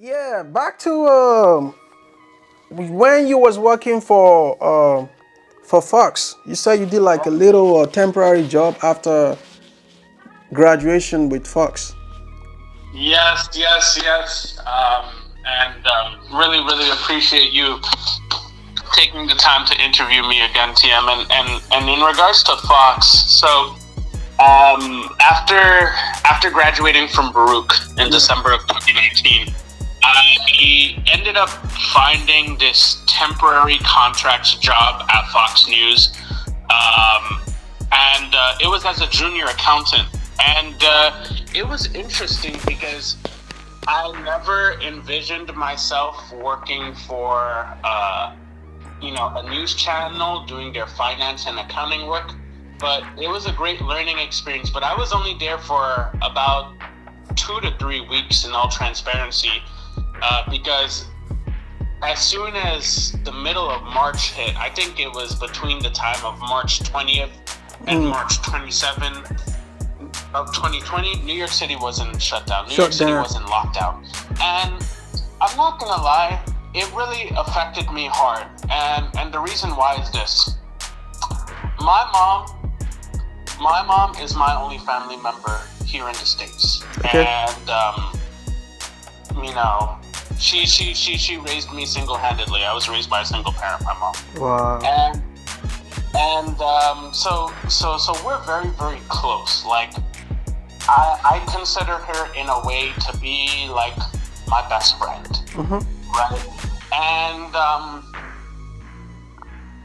Yeah, back to when you was working for Fox. You said you did like a little temporary job after graduation with Fox. Yes, yes, yes. And really, really appreciate you taking the time to interview me again, TM. And in regards to Fox, so after graduating from Baruch in Yeah. December of 2019, I ended up finding this temporary contract job at Fox News, um, and it was as a junior accountant, and it was interesting because I never envisioned myself working for a news channel doing their finance and accounting work. But it was a great learning experience. But I was only there for about 2 to 3 weeks in all transparency, because as soon as the middle of March hit, I think it was between the time of March 20th and Mm. March 27th of 2020, New York City was in shutdown. New York Shut City down. was in lockdown. And I'm not gonna lie, it really affected me hard. And the reason why is this. My mom, my mom is my only family member here in the States. Okay. And you know, she raised me single-handedly. I was raised by a single parent, my mom. Wow. And so we're very, very close. Like, I consider her in a way to be like my best friend, Mhm. right?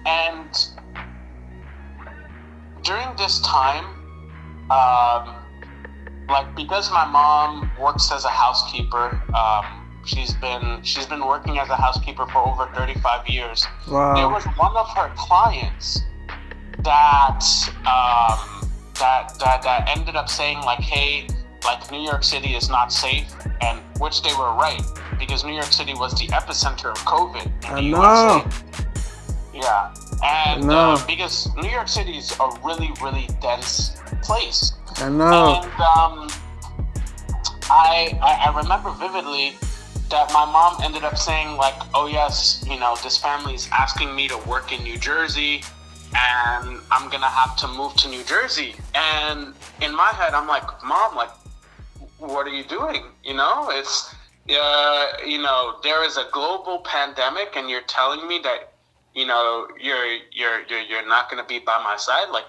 And during this time, um, like, because my mom works as a housekeeper, she's been working as a housekeeper for over 35 years. There Wow. was one of her clients that that ended up saying, like, hey, like, New York City is not safe, and which they were right, because New York City was the epicenter of COVID in I the know. USA. Yeah, and know. because New York City is a really, really dense place. I know. And I remember vividly that my mom ended up saying, like, oh yes, this family is asking me to work in New Jersey, and I'm gonna have to move to New Jersey. And in my head, I'm like, Mom, like, what are you doing? It's there is a global pandemic, and you're telling me that you're not gonna be by my side, like,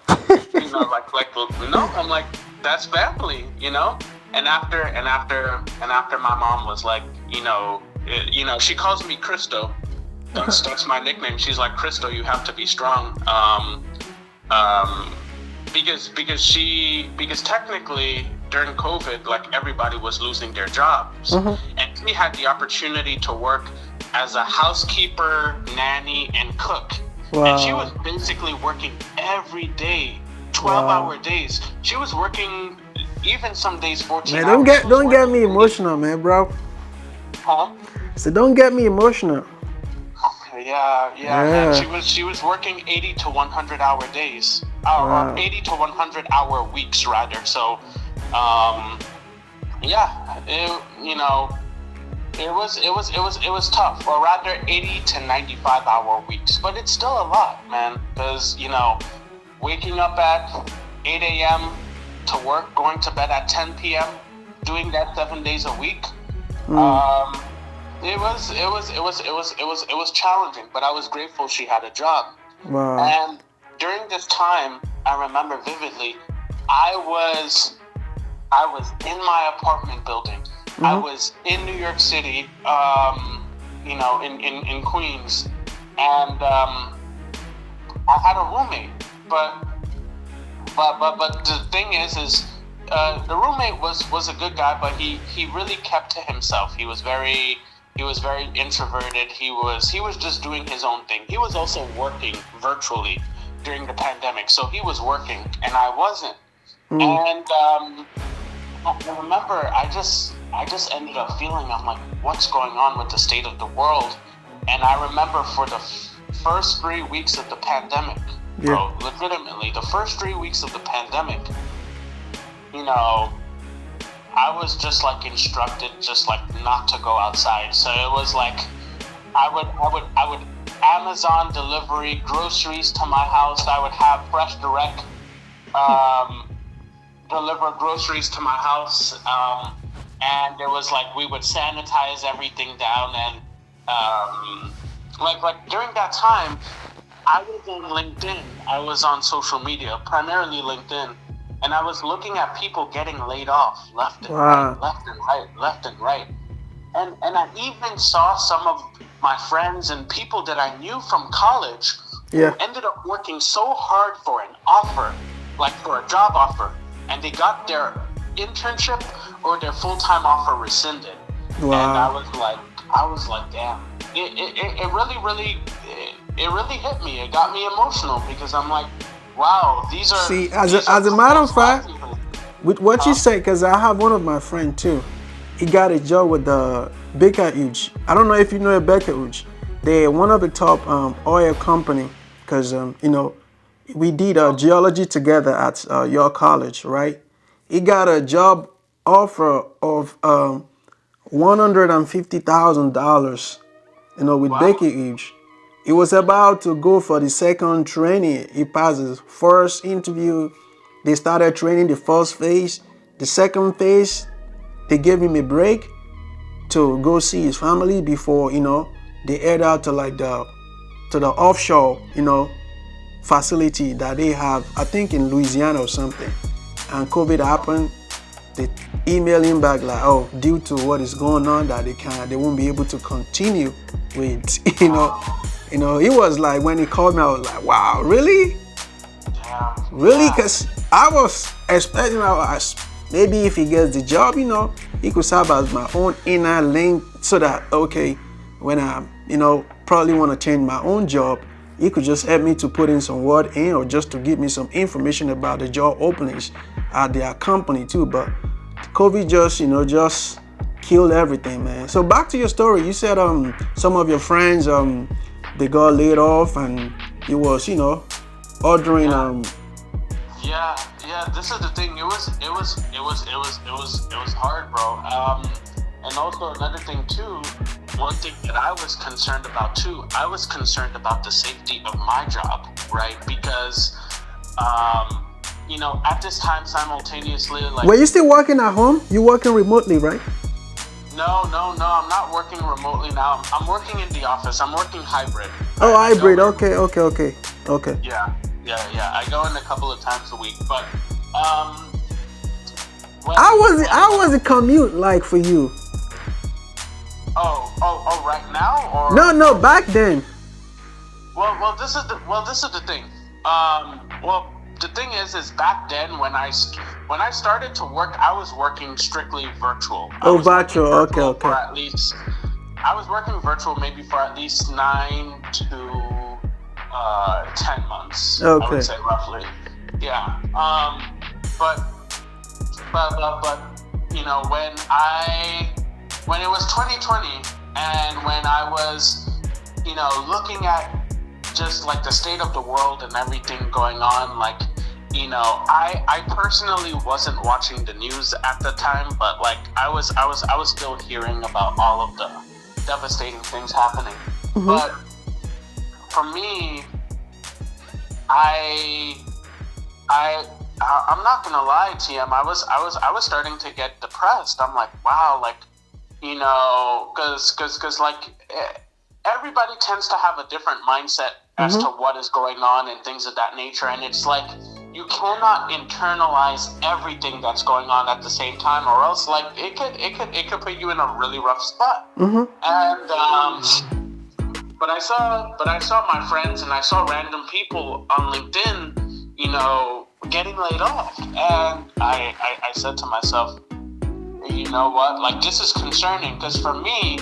no. I'm like, that's family. And after my mom was like, she calls me Christo. That's my nickname. She's like, Christo, you have to be strong. Um, because technically during COVID, like, everybody was losing their jobs, Mhm. and she had the opportunity to work as a housekeeper, nanny, and cook. And she was Wow. basically working every day, Wow. 12-hour days. She was working even some days 14 Man, hours. She was don't get working me 80. emotional, man, bro. Huh? So don't get me emotional. Yeah, man. Yeah. She was working 80 to 100-hour days, or Wow. 80 to 100-hour weeks rather. So, um, yeah, it was tough, or rather 80 to 95-hour weeks. But it's still a lot, man, because waking up at 8 a.m. to work, going to bed at 10 p.m., doing that 7 days a week. Mm. Um, it was challenging, but I was grateful she had a job. Wow. And during this time, I remember vividly, I was I was in my apartment building. I Mhm. was in New York City, in Queens, and I had a roommate. But the thing is the roommate was a good guy, but he really kept to himself. He was very introverted. He was just doing his own thing. He was also working virtually during the pandemic, so he was working and I wasn't. Mm. And I remember I just ended up feeling, I'm like, what's going on with the state of the world? And I remember for the first 3 weeks of the pandemic, Yeah. bro, legitimately, the first 3 weeks of the pandemic, you know, I was just like instructed just like not to go outside. So it was like I would Amazon delivery groceries to my house. I would have Fresh Direct um, deliver groceries to my house, and it was like we would sanitize everything down, and like during that time, I was on LinkedIn. I was on social media, primarily LinkedIn, and I was looking at people getting laid off left and right, Wow. left and right, left and right. And I even saw some of my friends and people that I knew from college who Yeah. ended up working so hard for an offer, like for a job offer, and they got their internship or their full-time offer rescinded. And Wow. I was like, damn. It really hit me. It got me emotional because I'm like, wow, See, these are as a matter of people's fact, livelihood. with what you Huh? say, because I have one of my friends too. He got a job with the Baker Hughes. I don't know if you know Baker Hughes. They're one of the top oil company because we did geology together at your college, right? He got a job offer of $150,000, with Wow. Baker Hughes. He was about to go for the second training. He passed his first interview. They started training the first phase. The second phase, they gave him a break to go see his family before, they head out to like the offshore, facility that they have, I think in Louisiana or something. And COVID happened. They email him back like, oh, due to what is going on, that they won't be able to continue with, He was like, when he called me, I was like, wow, really? Damn. Really? Yeah. Because I was expecting, maybe if he gets the job, he could serve as my own inner link so that, okay, when I, probably want to change my own job, he could just help me to put in some word in or just to give me some information about the job openings at their company too. But COVID just killed everything, man. So back to your story. You said some of your friends they got laid off and it was, ordering Yeah. Yeah. This is the thing. It was hard, bro. And also another thing too. One thing that I was concerned about too. I was concerned about the safety of my job, right? Because, at this time simultaneously, like, Were you still working at home? You working remotely, right? no. I'm not working remotely now. I'm working in the office. I'm working hybrid. Oh, I go hybrid. in. Okay. Yeah. I go in a couple of times a week, but when How was the commute like for you? right now No, back then. this is the thing. The thing is back then when I started to work, I was working strictly virtual. Oh, virtual. Okay. I was working virtual maybe for at least 9 to 10 months. I Okay. would say roughly. Yeah. But when it was 2020 and when I was looking at just like the state of the world and everything going on, like I personally wasn't watching the news at the time, but like I was still hearing about all of the devastating things happening. But for me, I'm not gonna lie, TM. I was starting to get depressed. I'm like, wow, like, because like everybody tends to have a different mindset as to what is going on and things of that nature, and it's like you cannot internalize everything that's going on at the same time, or else like it could put you in a really rough spot. And but I saw my friends and I saw random people on LinkedIn, getting laid off. And I said to myself, you know what? Like, this is concerning because for me,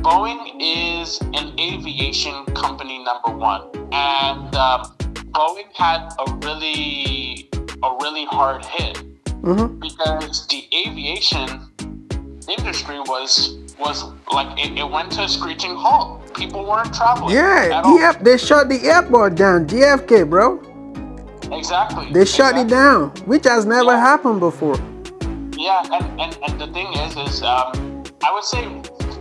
Boeing is an aviation company #1. And Boeing had a really hard hit because the aviation industry was like it went to a screeching halt. People weren't traveling Yeah, at all. they shut the airport down, JFK, bro. Exactly. They shut it Exactly. down, which has never Yeah. happened before. Yeah, and the thing is I would say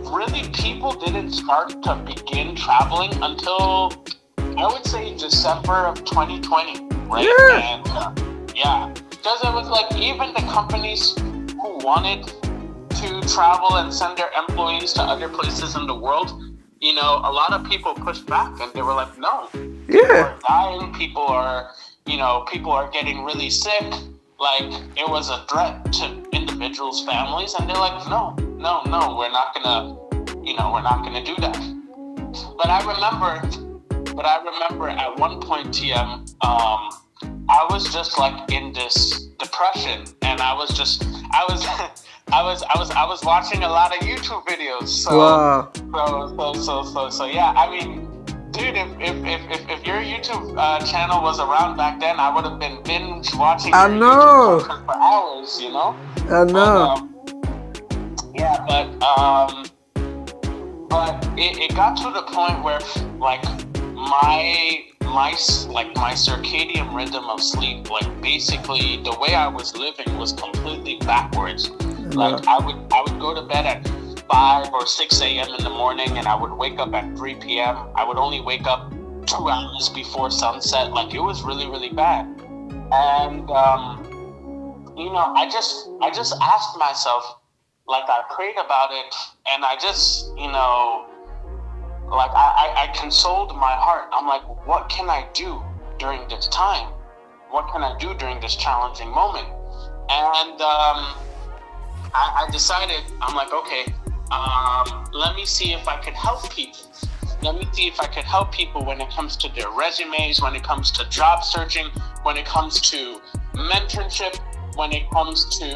really people didn't start to begin traveling until I would say December of 2020, right? Yeah. And yeah, because it was like even the companies who wanted to travel and send their employees to other places in the world, a lot of people pushed back and they were like, no, people Yeah. are dying, people are getting really sick. Like it was a threat to individuals' families, and they're like, no, no, no, we're not gonna do that. But I remember at one point, TM, I was just like in this depression, and I was I was watching a lot of YouTube videos. Wow. So yeah. I mean, dude, if your YouTube channel was around back then, I would have been binge watching I your know. YouTube content for hours. I But know. yeah, but it got to the point where like my circadian rhythm of sleep, like basically the way I was living was completely backwards. Like I would go to bed at 5 or 6 a.m. in the morning, and I would wake up at 3 p.m. I would only wake up 2 hours before sunset. Like it was really, really bad. And I just asked myself, like I prayed about it, and I just, like I consoled my heart. I'm like, what can I do during this time? What can I do during this challenging moment? And I decided, I'm like, okay, let me see if I could help people. Let me see if I could help people when it comes to their resumes, when it comes to job searching, when it comes to mentorship, when it comes to,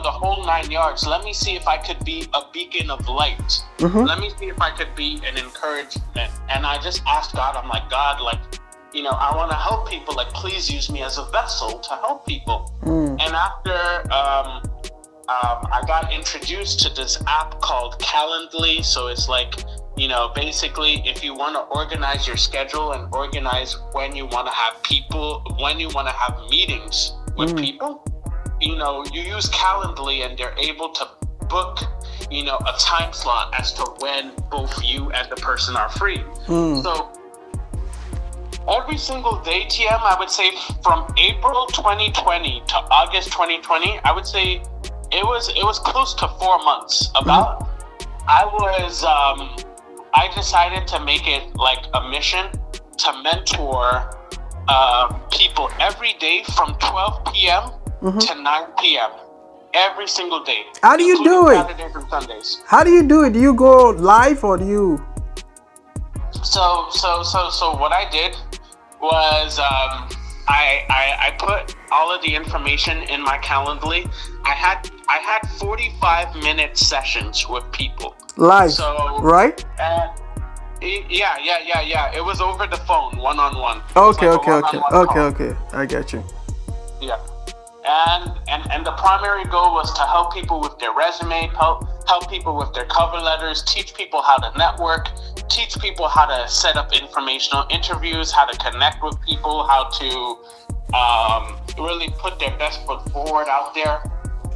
the whole 9 yards. Let me see if I could be a beacon of light. Mm-hmm. Let me see if I could be an encouragement. And I just asked God, I'm like, God, like, I want to help people. Like, please use me as a vessel to help people. And after I got introduced to this app called Calendly. So it's like, basically if you want to organize your schedule and organize when you want to have meetings with people, you use Calendly, and they're able to book, a time slot as to when both you and the person are free. So every single day, TM, I would say from April 2020 to August 2020, I would say it was close to 4 months. About I decided to make it like a mission to mentor people every day from 12 p.m. to 9 p.m. every single day. How do you do it? Saturdays and Sundays. How do you do it? Do you go live or do you? So what I did was I put all of the information in my Calendly. I had 45-minute sessions with people. Live. So right? Yeah. It was over the phone, one-on-one. Okay. I get you. Yeah. And the primary goal was to help people with their resume, help people with their cover letters, teach people how to network, teach people how to set up informational interviews, how to connect with people, how to really put their best foot forward out there.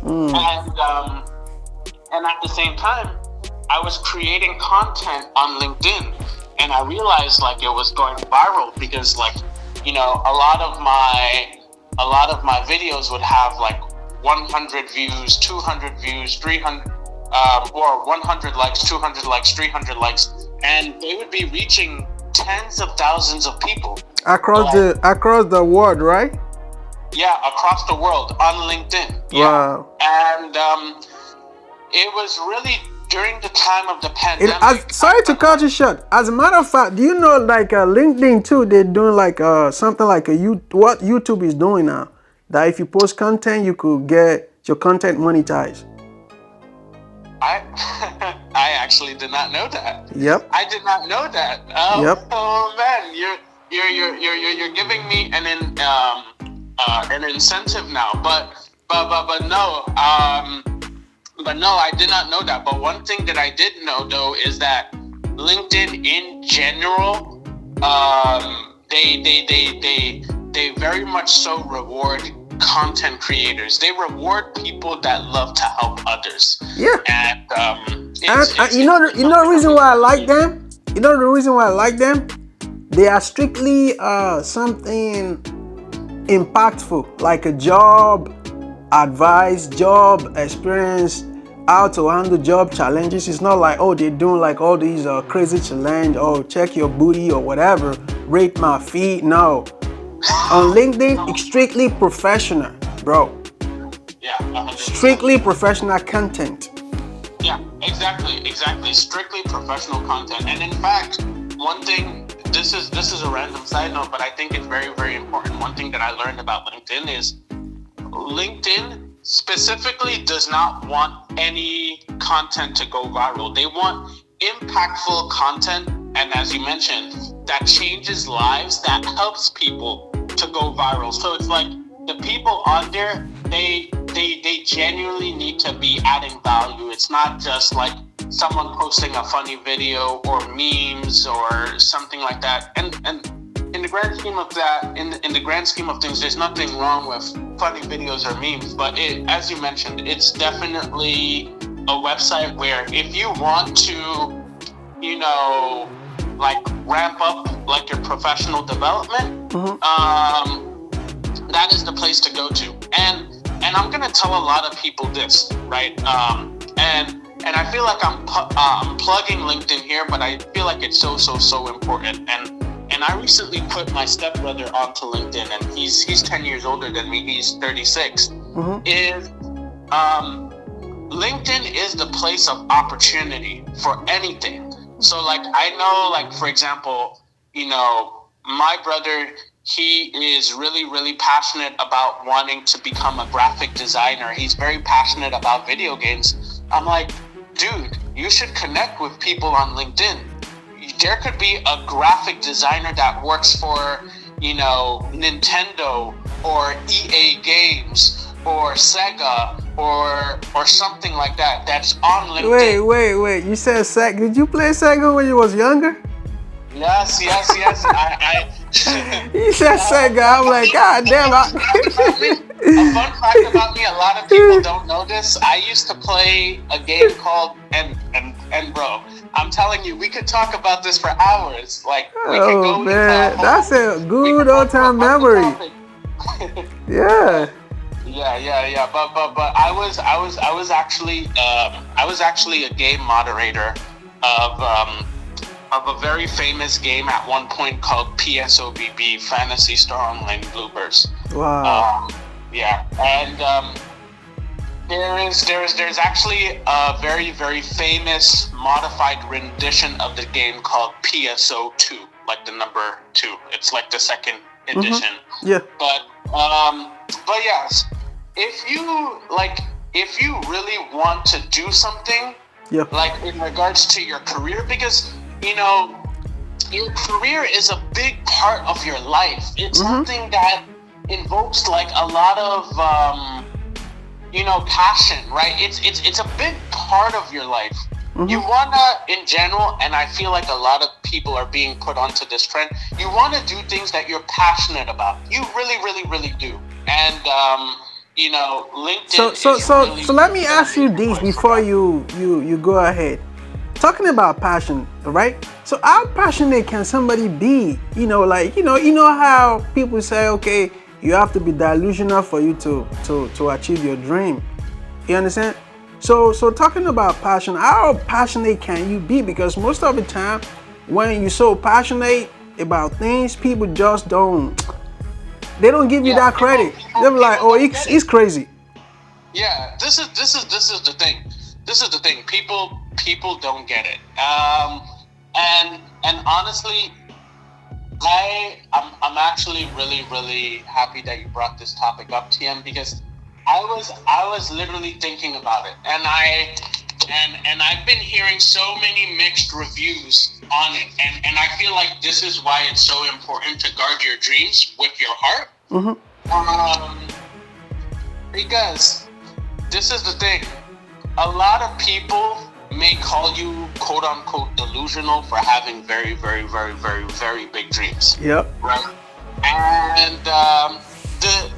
And at the same time, I was creating content on LinkedIn, and I realized like it was going viral because like, a lot of my videos would have like 100 views, 200 views, 300, or 100 likes, 200 likes, 300 likes, and they would be reaching tens of thousands of people across the world, right? Yeah, across the world on LinkedIn. Wow. Yeah. And it was really during the time of the pandemic. Sorry to cut you short. As a matter of fact, do you know like LinkedIn too? They're doing like something like what YouTube is doing now. That if you post content, you could get your content monetized. I actually did not know that. Yep. I did not know that. Yep. Oh man, you're giving me an incentive now, but no. But no, I did not know that. But one thing that I did know though is that LinkedIn in general, they very much so reward content creators. They reward people that love to help others. Yeah. And You know the reason why I like them? You know the reason why I like them? They are strictly something impactful, like a job advice, job experience, how to handle job challenges. It's not like, oh, they're doing like all these crazy challenge, oh, check your booty or whatever, rate my feet. No. On LinkedIn, it's strictly professional, bro. Yeah, 100%. Strictly professional content. Yeah, exactly. Strictly professional content. And in fact, one thing, this is a random side note, but I think it's very, very important. One thing that I learned about LinkedIn is LinkedIn specifically does not want any content to go viral. They want impactful content, and as you mentioned, that changes lives, that helps people to go viral. So it's like the people on there, they genuinely need to be adding value. It's not just like someone posting a funny video or memes or something like that. And in the grand scheme of that, in the grand scheme of things, there's nothing wrong with funny videos or memes. But as you mentioned, it's definitely a website where if you want to, like ramp up like your professional development, that is the place to go to. And I'm gonna tell a lot of people this, right? And I feel like I'm plugging LinkedIn here, but I feel like it's so important. And I recently put my stepbrother onto LinkedIn, and he's 10 years older than me. He's 36. LinkedIn is the place of opportunity for anything. So like I know, like for example, my brother, he is really passionate about wanting to become a graphic designer. He's very passionate about video games. I'm like, dude, you should connect with people on LinkedIn. There could be a graphic designer that works for, Nintendo or EA Games or Sega or something like that. That's on LinkedIn. Wait. You said Sega. Did you play Sega when you was younger? Yes. You said Sega. I'm like, God damn. A fun fact about me, a lot of people don't know this. I used to play a game called and bro, I'm telling you, we could talk about this for hours. Like we could go man, that's a good old time memory. Yeah. Yeah. But I was actually a game moderator of a very famous game at one point called PSOBB, Fantasy Star Online Bloopers. Wow. Yeah, and there's actually a very, very famous modified rendition of the game called PSO2, like the number 2. It's like the second edition. Yeah. But yes, if you really want to do something, like in regards to your career, because your career is a big part of your life. It's something that invokes like a lot of passion, right? It's a big part of your life. You wanna, in general, and I feel like a lot of people are being put onto this trend, you wanna do things that you're passionate about. You really do. And LinkedIn so let me ask you this before you go ahead. Talking about passion, right? So how passionate can somebody be? You know how people say, okay, you have to be delusional for you to achieve your dream. You understand? So talking about passion, how passionate can you be? Because most of the time, when you're so passionate about things, people just don't give you that credit. They're like, oh, it's crazy. Yeah, this is the thing. This is the thing. People don't get it. And honestly, I'm actually really happy that you brought this topic up, TM, because I was literally thinking about it, and I've been hearing so many mixed reviews on it, and I feel like this is why it's so important to guard your dreams with your heart. Because this is the thing. A lot of people may call you quote unquote delusional for having very big dreams. Yep. Right? And the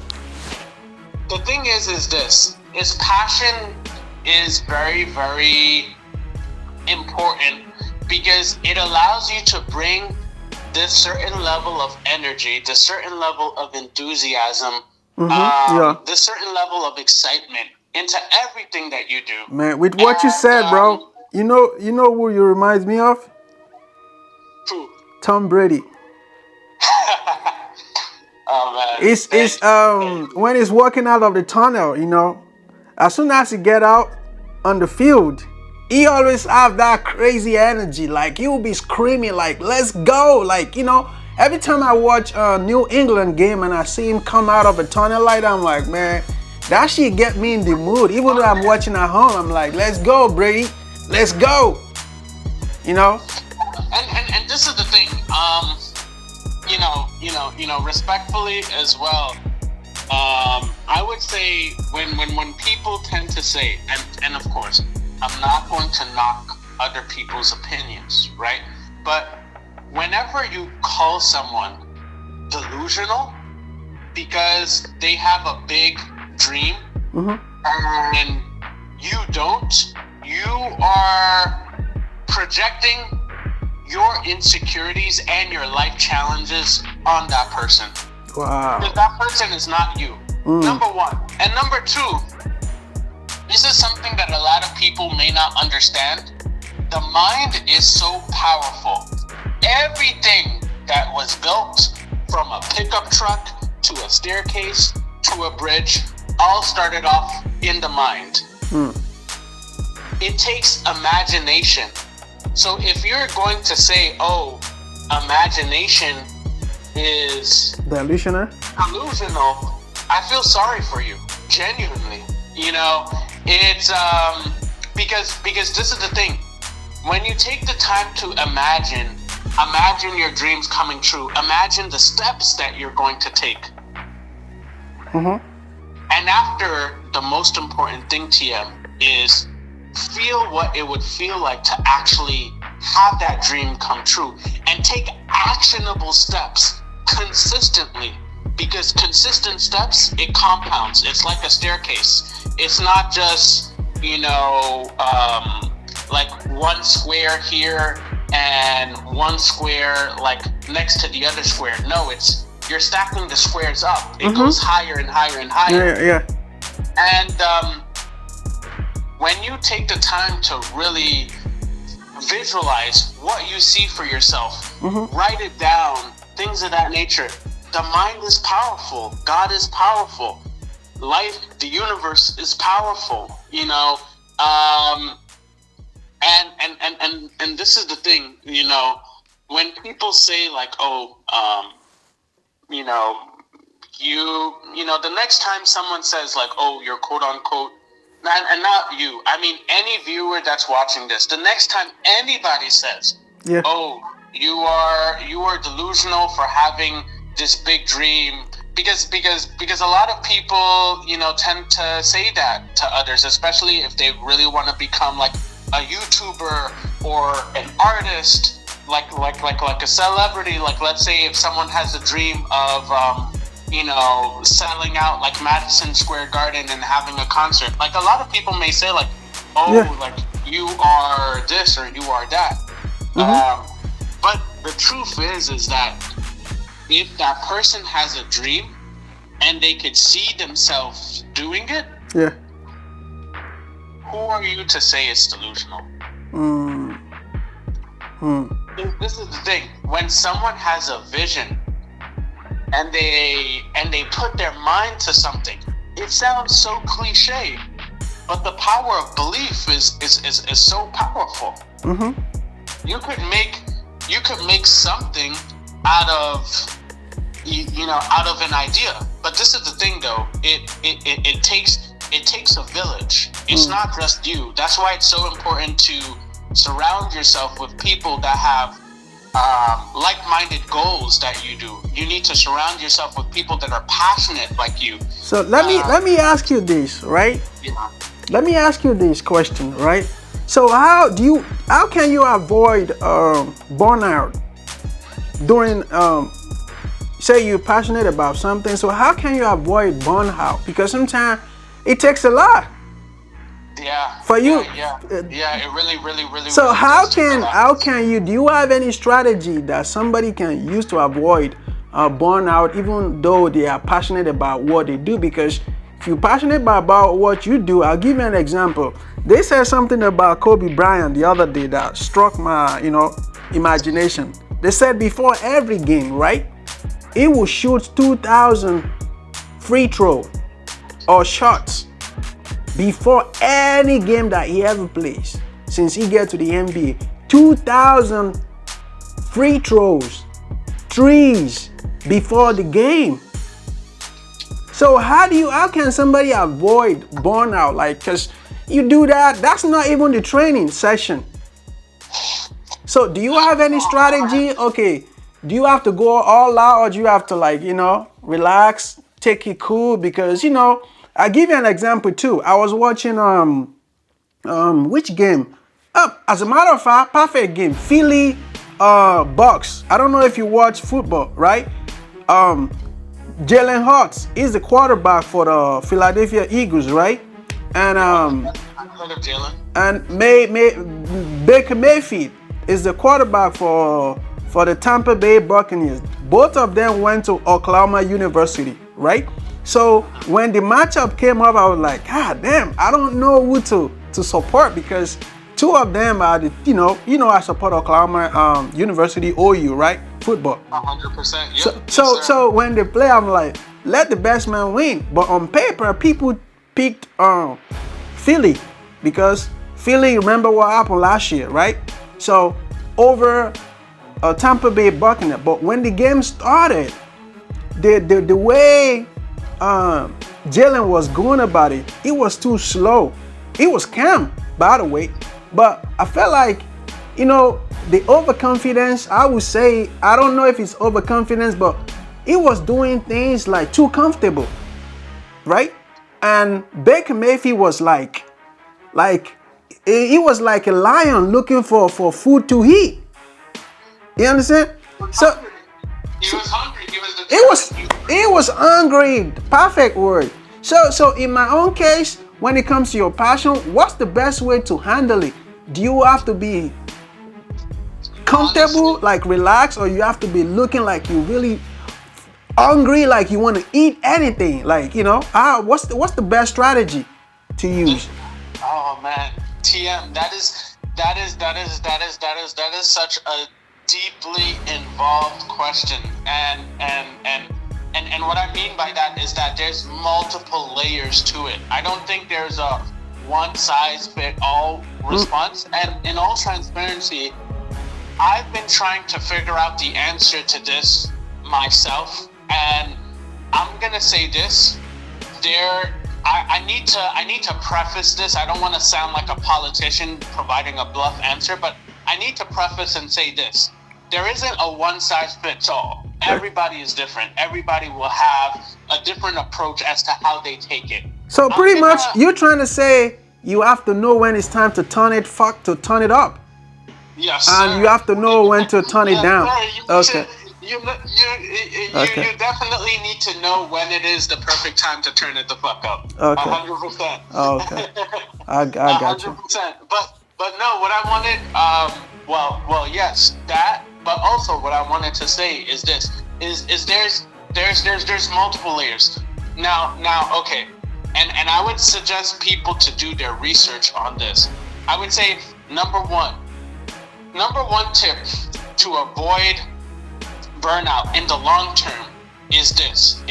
the thing is this: is passion is very, very important because it allows you to bring this certain level of energy, this certain level of enthusiasm, Yeah. this certain level of excitement into everything that you do. Man, with what you And said, bro, you know who you reminds me of? true. Tom Brady. Oh man, It's thank you. when he's walking out of the tunnel, as soon as he get out on the field, he always have that crazy energy. Like he will be screaming, like "Let's go!" Like every time I watch a New England game and I see him come out of a tunnel light, I'm like, man, that shit get me in the mood. Even though I'm watching at home, I'm like, "Let's go, Brady! Let's go!" You know? And this is the thing. Respectfully as well. I would say when people tend to say, and of course, I'm not going to knock other people's opinions, right? But whenever you call someone delusional because they have a big dream and you don't, you are projecting your insecurities and your life challenges on that person. Wow. Because that person is not you. Number one. And number two, this is something that a lot of people may not understand. The mind is so powerful. Everything that was built from a pickup truck to a staircase to a bridge all started off in the mind. It takes imagination. So if you're going to say, oh, imagination is Delusional? delusional, I feel sorry for you, genuinely. It's because this is the thing. When you take the time to imagine your dreams coming true, imagine the steps that you're going to take. And after, the most important thing, TM, is feel what it would feel like to actually have that dream come true and take actionable steps consistently, because consistent steps, it compounds. It's like a staircase. It's not just like one square here and one square like next to the other square. No, you're stacking the squares up. It goes higher and higher and higher. Yeah. And when you take the time to really visualize what you see for yourself, write it down, things of that nature. The mind is powerful. God is powerful. Life, the universe is powerful. And this is the thing. When people say like, oh, the next time someone says like, oh, you're quote unquote. And not you. I mean, any viewer that's watching this. The next time anybody says, "Oh, you are delusional for having this big dream," because a lot of people, tend to say that to others, especially if they really want to become like a YouTuber or an artist, like a celebrity. Like, let's say if someone has a dream of selling out like Madison Square Garden and having a concert. Like a lot of people may say like, oh, like you are this or you are that. But the truth is that if that person has a dream and they could see themselves doing it, who are you to say it's delusional? This is the thing. When someone has a vision and they put their mind to something, it sounds so cliche, but the power of belief is so powerful. You could make something out of an idea. But this is the thing though, it takes a village. It's not just you. That's why it's so important to surround yourself with people that have like-minded goals that you do. You need to surround yourself with people that are passionate like you. So let me ask you this, right? Let me ask you this question, right? So how can you avoid burnout during say you're passionate about something, so how can you avoid burnout? Because sometimes it takes a lot Yeah, for you. yeah. It really, really, really, So really does take a lot. how can you, do you have any strategy that somebody can use to avoid burnout, even though they are passionate about what they do? Because if you're passionate about what you do, I'll give you an example. They said something about Kobe Bryant the other day that struck my imagination. They said before every game, right, he will shoot 2,000 free throw or shots before any game that he ever plays since he get to the NBA. 2,000 free throws, threes before the game. So how can somebody avoid burnout? Like, cause you do that, that's not even the training session. So do you have any strategy? Okay, do you have to go all out, or do you have to, like, relax, take it cool? Because I give you an example too. I was watching which game? As a matter of fact, perfect game. Philly Bucks. I don't know if you watch football, right? Jalen Hurts is the quarterback for the Philadelphia Eagles, right? And I've heard of Jalen. and Baker Mayfield is the quarterback for the Tampa Bay Buccaneers. Both of them went to Oklahoma University, right? So when the matchup came up, I was like, God damn, I don't know who to support, because two of them are I support Oklahoma University, OU, right? Football. 100%. So when they play, I'm like, let the best man win. But on paper, people picked Philly, because Philly, remember what happened last year, right? So over Tampa Bay Buccaneers. But when the game started, the way Jalen was going about it, it was too slow. It was calm, by the way, but I felt like, the overconfidence, I would say, I don't know if it's overconfidence, but it was doing things like too comfortable, right? And Baker Mayfield was like he was like a lion looking for food to eat. You understand? So he was hungry. He was hungry. Perfect word. So in my own case, when it comes to your passion, what's the best way to handle it? Do you have to be comfortable, Honestly, like relaxed, or you have to be looking like you really hungry, like you want to eat anything? Like, what's the best strategy to use? oh man, TM, that is such a deeply involved question, and what I mean by that is that there's multiple layers to it. I don't think there's a one size fit all response. And in all transparency, I've been trying to figure out the answer to this myself, and I'm gonna say this. I need to preface this. I don't want to sound like a politician providing a bluff answer, but I need to preface and say this. There isn't a one size fits all. Everybody is different. Everybody will have a different approach as to how they take it. So pretty much you're trying to say you have to know when it's time to turn it up. Yes, and sir. you have to know when to turn it down. Sir, Okay. You Okay. definitely need to know when it is the perfect time to turn it the fuck up. Okay. 100%. Okay. I got you. 100%. But no, what I wanted, well, yes, that. But also, what I wanted to say is this: is there's multiple layers. Now, okay, and I would suggest people to do their research on this. I would say number one tip to avoid burnout in the long term is this: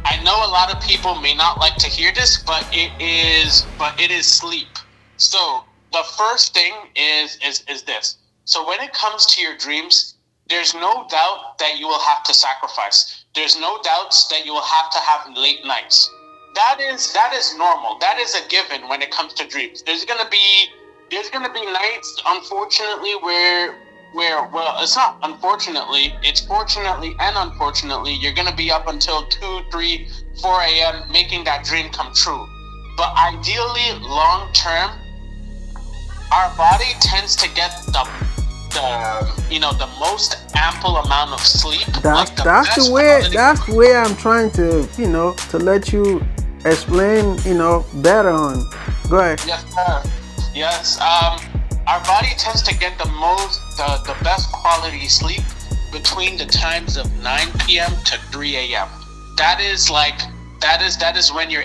I know a lot of people may not like to hear this, but it is sleep. So the first thing is this. So when it comes to your dreams, there's no doubt that you will have to sacrifice. There's no doubts that you will have to have late nights. That is normal. That is a given when it comes to dreams. There's gonna be nights, unfortunately, where well, it's not unfortunately, it's fortunately and unfortunately, you're gonna be up until 2, 3, 4 a.m. making that dream come true. But ideally, long term, our body tends to get the the most ample amount of sleep, That's like the that's the best way quality. that's the way I'm trying to to let you explain better on. Go ahead. Yes, sir. Yes. Our body tends to get the best quality sleep between the times of 9 p.m. to 3 a.m. That is when you're